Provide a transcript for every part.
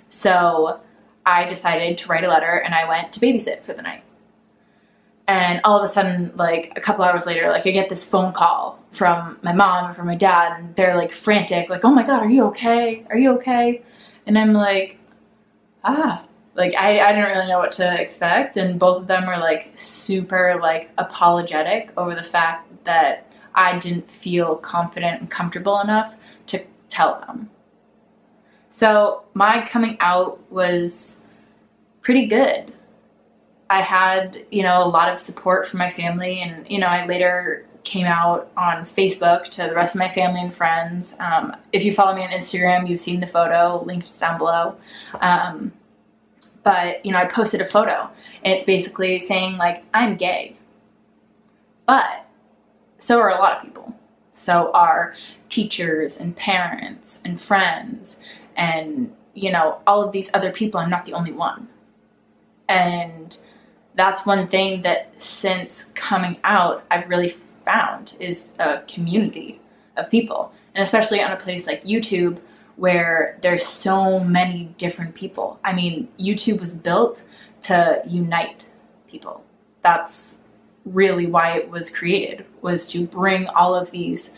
So I decided to write a letter and I went to babysit for the night. And all of a sudden, like a couple hours later, like I get this phone call from my mom or from my dad, and they're like frantic, like, "Oh my God, are you okay? Are you okay?" And I'm like, like I didn't really know what to expect. And both of them were like super like apologetic over the fact that I didn't feel confident and comfortable enough to tell them. So my coming out was pretty good. I had, you know, a lot of support from my family, and, you know, I later came out on Facebook to the rest of my family and friends. If you follow me on Instagram, you've seen the photo, linked down below. But, you know, I posted a photo, and it's basically saying, like, I'm gay. But so are a lot of people. So are teachers and parents and friends and, you know, all of these other people. I'm not the only one. And that's one thing that since coming out I've really found is a community of people, and especially on a place like YouTube where there's so many different people. I mean, YouTube was built to unite people. That's really why it was created, was to bring all of these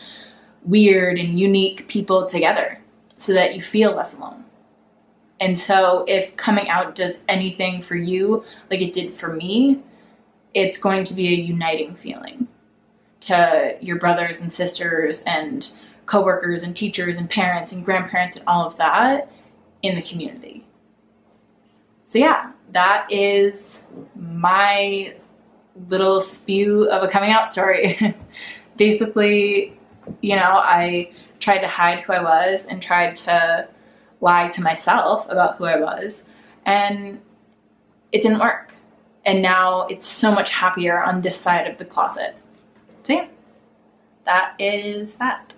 weird and unique people together so that you feel less alone. And so if coming out does anything for you like it did for me, it's going to be a uniting feeling to your brothers and sisters and coworkers and teachers and parents and grandparents and all of that in the community. So yeah, that is my little spew of a coming out story. Basically, you know, I tried to hide who I was and tried to lie to myself about who I was, and it didn't work. And now it's so much happier on this side of the closet. So yeah, that is that.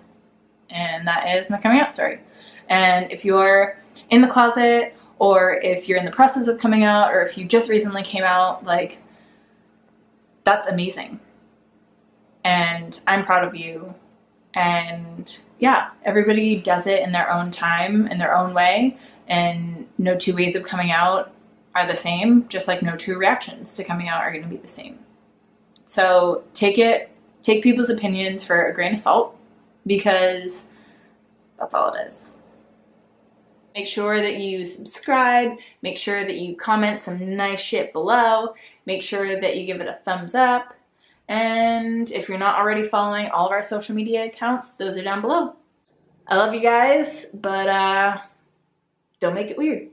And that is my coming out story. And if you're in the closet, or if you're in the process of coming out, or if you just recently came out, like, that's amazing. And I'm proud of you. And yeah, everybody does it in their own time, in their own way, and no two ways of coming out are the same, just like no two reactions to coming out are going to be the same. So take people's opinions for a grain of salt, because that's all it is. Make sure that you subscribe, make sure that you comment some nice shit below, make sure that you give it a thumbs up. And if you're not already following all of our social media accounts, those are down below. I love you guys, but don't make it weird.